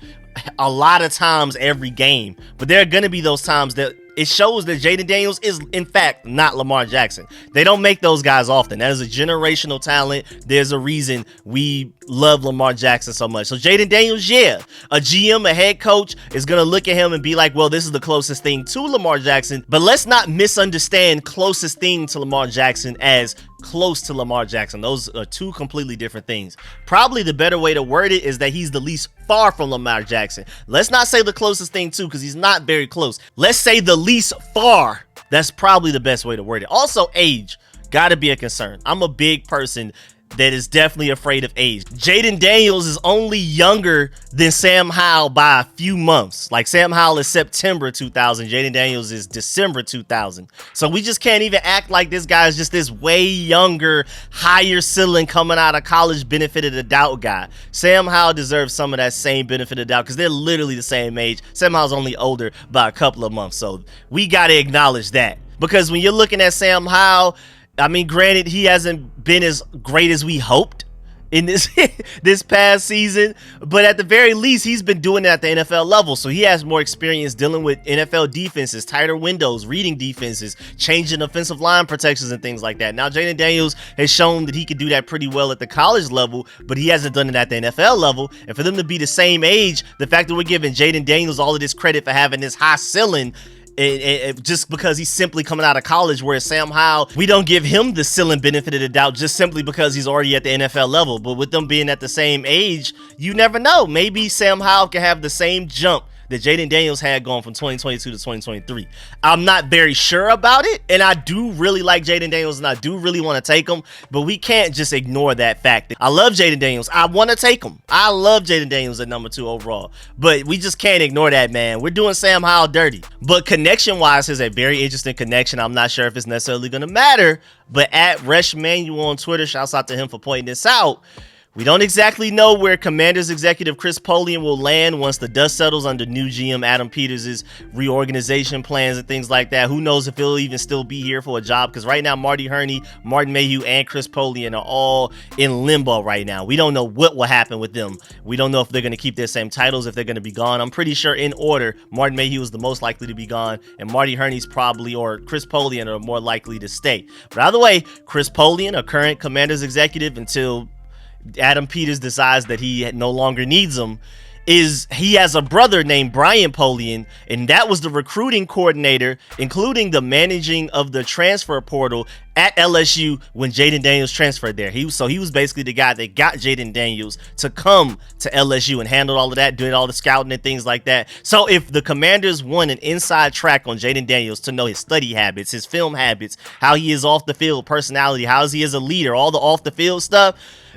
a lot of times every game, but there are going to be those times that it shows that Jayden Daniels is, in fact, not Lamar Jackson. They don't make those guys often. That is a generational talent. There's a reason we love Lamar Jackson so much. So Jayden Daniels, yeah, a GM, a head coach is going to look at him and be like, well, this is the closest thing to Lamar Jackson. But let's not misunderstand closest thing to Lamar Jackson as close to Lamar Jackson. Those are two completely different things. Probably the better way to word it is that he's the least far from Lamar Jackson. Let's not say the closest thing too, because he's not very close. Let's say the least far. That's probably the best way to word it. Also, age gotta be a concern. I'm a big person that is definitely afraid of age. Jayden Daniels is only younger than Sam Howell by a few months. Like, Sam Howell is September 2000. Jayden Daniels is December 2000. So we just can't even act like this guy is just this way younger, higher ceiling coming out of college benefit of the doubt guy. Sam Howell deserves some of that same benefit of the doubt because they're literally the same age. Sam Howell's only older by a couple of months. So we got to acknowledge that. Because when you're looking at Sam Howell, I mean, granted, he hasn't been as great as we hoped in this this past season, but at the very least, he's been doing it at the NFL level. So he has more experience dealing with NFL defenses, tighter windows, reading defenses, changing offensive line protections and things like that. Now, Jayden Daniels has shown that he could do that pretty well at the college level, but he hasn't done it at the NFL level. And for them to be the same age, the fact that we're giving Jayden Daniels all of this credit for having this high ceiling, just because he's simply coming out of college, whereas Sam Howell, we don't give him the ceiling benefit of the doubt just simply because he's already at the NFL level. But with them being at the same age, you never know. Maybe Sam Howell can have the same jump that Jayden Daniels had going from 2022 to 2023. I'm not very sure about it, and I do really like Jayden Daniels, and I do really want to take him, but we can't just ignore that fact. I love Jayden Daniels. I want to take him. I love Jayden Daniels at number 2 overall, but we just can't ignore that, man. We're doing Sam Howell dirty. But connection-wise, is a very interesting connection. I'm not sure if it's necessarily going to matter, but at Resh Manuel on Twitter, shouts out to him for pointing this out. We don't exactly know where Commanders executive Chris Polian will land once the dust settles under new GM Adam Peters' reorganization plans and things like that. Who knows if he'll even still be here for a job, because right now Marty Herney, Martin Mayhew, and Chris Polian are all in limbo right now. We don't know what will happen with them. We don't know if they're going to keep their same titles, if they're going to be gone. I'm pretty sure in order, Martin Mayhew is the most likely to be gone, and Marty Herney's probably, or Chris Polian, are more likely to stay. But either way, Chris Polian, a current Commanders executive until Adam Peters decides that he no longer needs him, he has a brother named Brian Polian, and that was the recruiting coordinator, including the managing of the transfer portal at LSU when Jayden Daniels transferred there. He was basically the guy that got Jayden Daniels to come to LSU and handled all of that, doing all the scouting and things like that. So if the Commanders want an inside track on Jayden Daniels to know his study habits, his film habits, how he is off the field, personality, how is he as a leader, all the off the field stuff,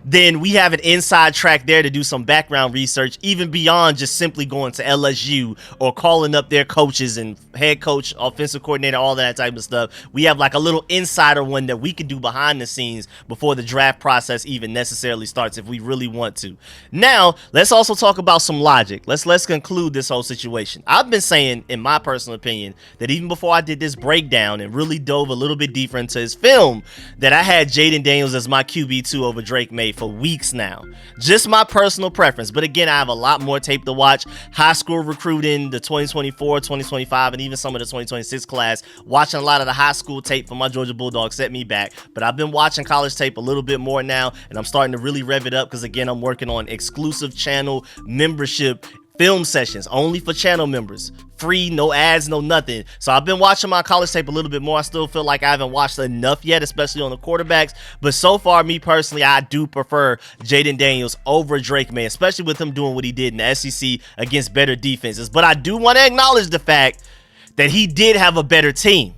then we have an inside track there to do some background research, even beyond just simply going to LSU or calling up their coaches and head coach, offensive coordinator, all that type of stuff. We have like a little insider one that we can do behind the scenes before the draft process even necessarily starts if we really want to. Now, let's also talk about some logic. Let's conclude this whole situation. I've been saying, in my personal opinion, that even before I did this breakdown and really dove a little bit deeper into his film, that I had Jayden Daniels as my QB2 over Drake Maye for weeks now. Just my personal preference. But again, I have a lot more tape to watch. High school recruiting, the 2024, 2025, and even some of the 2026 class. Watching a lot of the high school tape for my Georgia Bulldogs set me back. But I've been watching college tape a little bit more now, and I'm starting to really rev it up because, again, I'm working on exclusive channel membership film sessions only for channel members, free, no ads, no nothing. So I've been watching my college tape a little bit more. I still feel like I haven't watched enough yet, especially on the quarterbacks, but so far, me personally, I do prefer Jayden Daniels over Drake Maye, especially with him doing what he did in the SEC against better defenses. But I do want to acknowledge the fact that he did have a better team.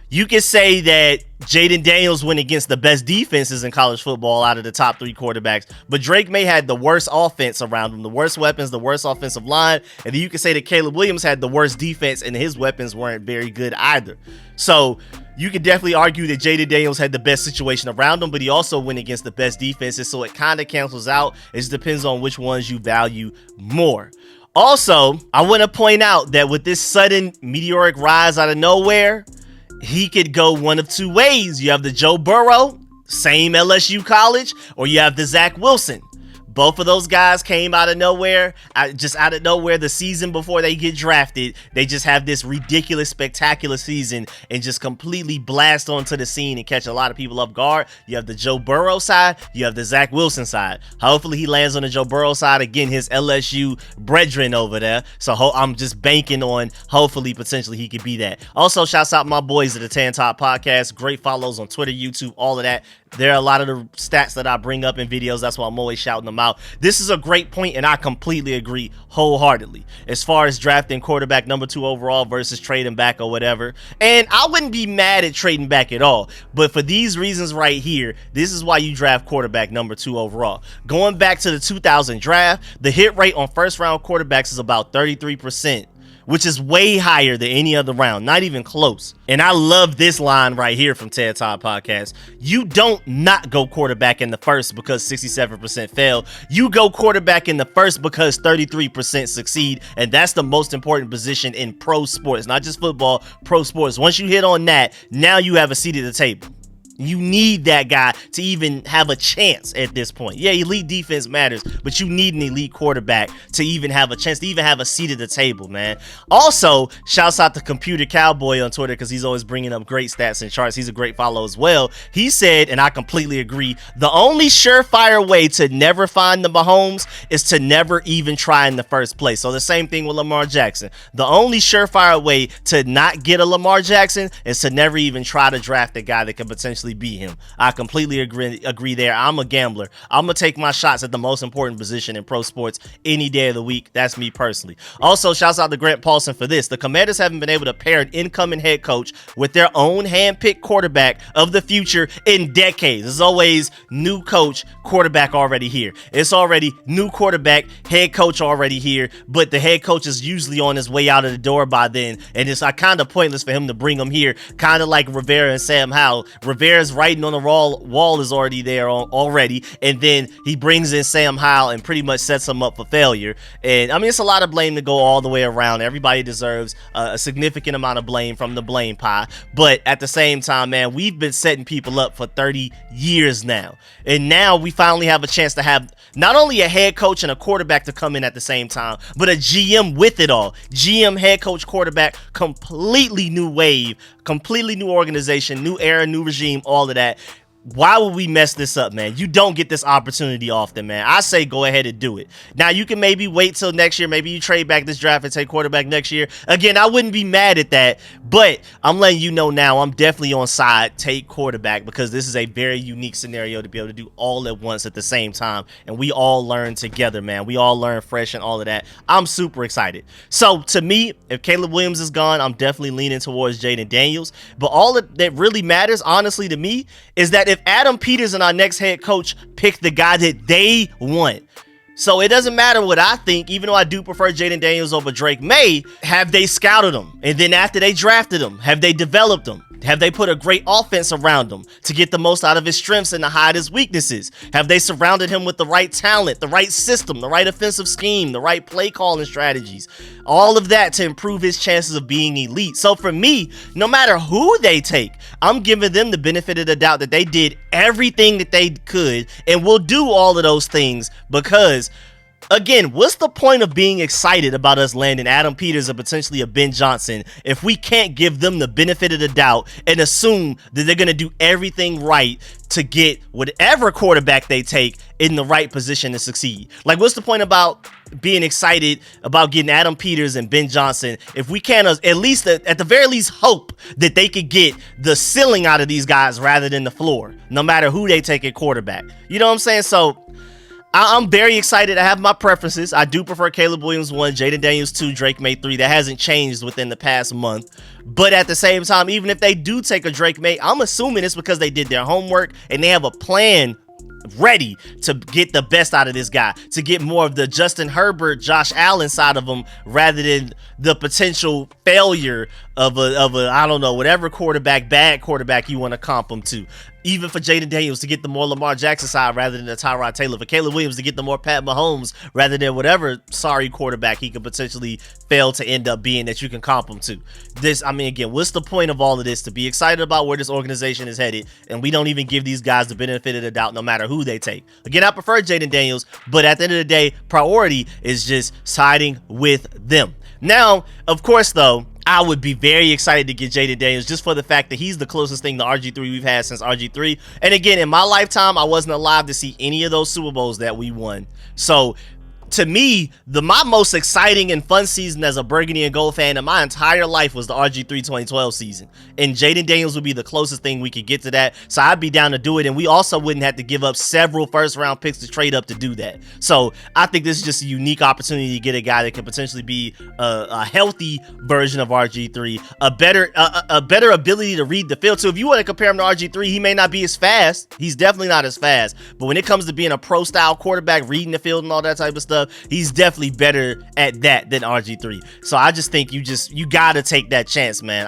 You can say that Jayden Daniels went against the best defenses in college football out of the top 3 quarterbacks, but Drake Maye had the worst offense around him, the worst weapons, the worst offensive line, and then you can say that Caleb Williams had the worst defense and his weapons weren't very good either. So you could definitely argue that Jayden Daniels had the best situation around him, but he also went against the best defenses, so it kind of cancels out. It just depends on which ones you value more. Also, I want to point out that with this sudden meteoric rise out of nowhere, he could go one of two ways. You have the Joe Burrow, same LSU college, or you have the Zach Wilson. Both of those guys came out of nowhere, just out of nowhere the season before they get drafted. They just have this ridiculous, spectacular season and just completely blast onto the scene and catch a lot of people off guard. You have the Joe Burrow side, you have the Zach Wilson side. Hopefully he lands on the Joe Burrow side, again, his LSU brethren over there. So I'm just banking on hopefully potentially he could be that. Also, shouts out my boys at the Tan Top Podcast. Great follows on Twitter, YouTube, all of that. There are a lot of the stats that I bring up in videos. That's why I'm always shouting them out. This is a great point, and I completely agree wholeheartedly as far as drafting quarterback number 2 overall versus trading back or whatever. And I wouldn't be mad at trading back at all. But for these reasons right here, this is why you draft quarterback number 2 overall. Going back to the 2000 draft, the hit rate on first-round quarterbacks is about 33%. Which is way higher than any other round, not even close. And I love this line right here from TED Talk Podcast. You don't not go quarterback in the first because 67% fail. You go quarterback in the first because 33% succeed, and that's the most important position in pro sports, not just football, pro sports. Once you hit on that, now you have a seat at the table. You need that guy to even have a chance at this point. Yeah, elite defense matters, but you need an elite quarterback to even have a chance, to even have a seat at the table, man. Also, shouts out to Computer Cowboy on Twitter because he's always bringing up great stats and charts. He's a great follow as well. He said, and I completely agree, the only surefire way to never find the Mahomes is to never even try in the first place. So the same thing with Lamar Jackson. The only surefire way to not get a Lamar Jackson is to never even try to draft a guy that could potentially be him. I completely agree there. I'm a gambler. I'm gonna take my shots at the most important position in pro sports any day of the week. That's me personally. Also, shouts out to Grant Paulson for this. The Commanders haven't been able to pair an incoming head coach with their own hand-picked quarterback of the future in decades. There's always new coach, quarterback already here. It's already new quarterback, head coach already here, but the head coach is usually on his way out of the door by then, and it's kind of pointless for him to bring him here, kind of like Rivera and Sam Howell. Rivera's writing on the wall is already there already, and then he brings in Sam Howell and pretty much sets him up for failure. And I mean, it's a lot of blame to go all the way around. Everybody deserves a significant amount of blame from the blame pie, but at the same time, man, we've been setting people up for 30 years now, and now we finally have a chance to have not only a head coach and a quarterback to come in at the same time, but a GM with it all. GM, head coach, quarterback, completely new wave, completely new organization, new era, new regime, all of that. Why would we mess this up, man? You don't get this opportunity often, man. I say go ahead and do it. Now, you can maybe wait till next year. Maybe you trade back this draft and take quarterback next year. Again, I wouldn't be mad at that, but I'm letting you know now I'm definitely on side take quarterback because this is a very unique scenario to be able to do all at once at the same time, and we all learn together, man. We all learn fresh and all of that. I'm super excited. So, to me, if Caleb Williams is gone, I'm definitely leaning towards Jayden Daniels, but all that really matters, honestly, to me, is that if Adam Peters and our next head coach pick the guy that they want. So it doesn't matter what I think, even though I do prefer Jayden Daniels over Drake Maye. Have they scouted him? And then after they drafted him, have they developed him? Have they put a great offense around him to get the most out of his strengths and to hide his weaknesses? Have they surrounded him with the right talent, the right system, the right offensive scheme, the right play calling strategies? All of that to improve his chances of being elite. So for me, no matter who they take, I'm giving them the benefit of the doubt that they did everything that they could and will do all of those things because, again, what's the point of being excited about us landing Adam Peters or potentially a Ben Johnson if we can't give them the benefit of the doubt and assume that they're going to do everything right to get whatever quarterback they take in the right position to succeed? Like, what's the point about being excited about getting Adam Peters and Ben Johnson if we can't at least, at the very least, hope that they could get the ceiling out of these guys rather than the floor, no matter who they take at quarterback? You know what I'm saying? So I'm very excited. I have my preferences. I do prefer Caleb Williams 1, Jayden Daniels 2, Drake Maye 3. That hasn't changed within the past month. But at the same time, even if they do take a Drake Maye, I'm assuming it's because they did their homework and they have a plan ready to get the best out of this guy, to get more of the Justin Herbert, Josh Allen side of him rather than the potential failure of a I don't know, whatever quarterback, bad quarterback you want to comp him to. Even for Jayden Daniels to get the more Lamar Jackson side rather than the Tyrod Taylor. For Caleb Williams to get the more Pat Mahomes rather than whatever sorry quarterback he could potentially fail to end up being that you can comp him to. This, I mean, again, what's the point of all of this? To be excited about where this organization is headed, and we don't even give these guys the benefit of the doubt no matter who they take. Again, I prefer Jayden Daniels, but at the end of the day, priority is just siding with them. Now, of course, though, I would be very excited to get Jayden Daniels just for the fact that he's the closest thing to RG3 we've had since RG3. And again, in my lifetime, I wasn't alive to see any of those Super Bowls that we won. So to me, my most exciting and fun season as a burgundy and gold fan in my entire life was the RG3 2012 season. And Jayden Daniels would be the closest thing we could get to that. So I'd be down to do it. And we also wouldn't have to give up several first-round picks to trade up to do that. So I think this is just a unique opportunity to get a guy that could potentially be a healthy version of RG3, a better ability to read the field. So if you want to compare him to RG3, he may not be as fast. He's definitely not as fast. But when it comes to being a pro-style quarterback, reading the field and all that type of stuff, he's definitely better at that than RG3. So I just think you gotta take that chance, man.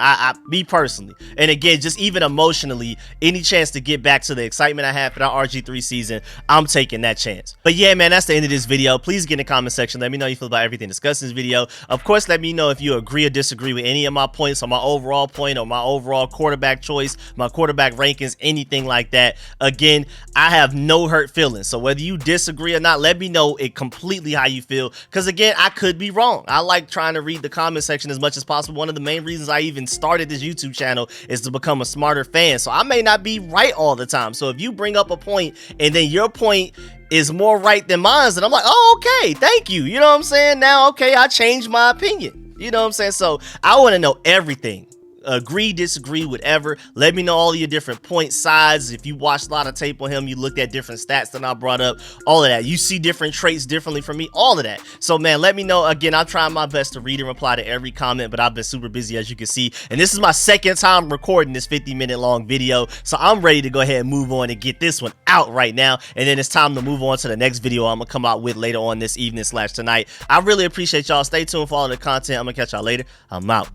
Me personally, and again, just even emotionally, any chance to get back to the excitement I had for that RG3 season, I'm taking that chance. But yeah, man, that's the end of this video. Please get in the comment section. Let me know how you feel about everything discussed in this video. Of course, let me know if you agree or disagree with any of my points on my overall point or my overall quarterback choice, my quarterback rankings, anything like that. Again, I have no hurt feelings. So whether you disagree or not, let me know it completely how you feel, because again, I could be wrong. I like trying to read the comment section as much as possible. One of the main reasons I even started this YouTube channel is to become a smarter fan. So I may not be right all the time. So if you bring up a point and then your point is more right than mine, then I'm like, oh, okay, thank you. You know what I'm saying? Now, okay, I changed my opinion. You know what I'm saying? So I want to know everything. Agree, disagree, whatever. Let me know all of your different point sides. If you watched a lot of tape on him, you looked at different stats that I brought up, all of that. You see different traits differently from me, all of that. So man, let me know. Again, I'm trying my best to read and reply to every comment, but I've been super busy, as you can see. And this is my second time recording this 50-minute long video. So I'm ready to go ahead and move on and get this one out right now. And then it's time to move on to the next video I'm gonna come out with later on this evening / tonight. I really appreciate y'all. Stay tuned for all the content. I'm gonna catch y'all later. I'm out.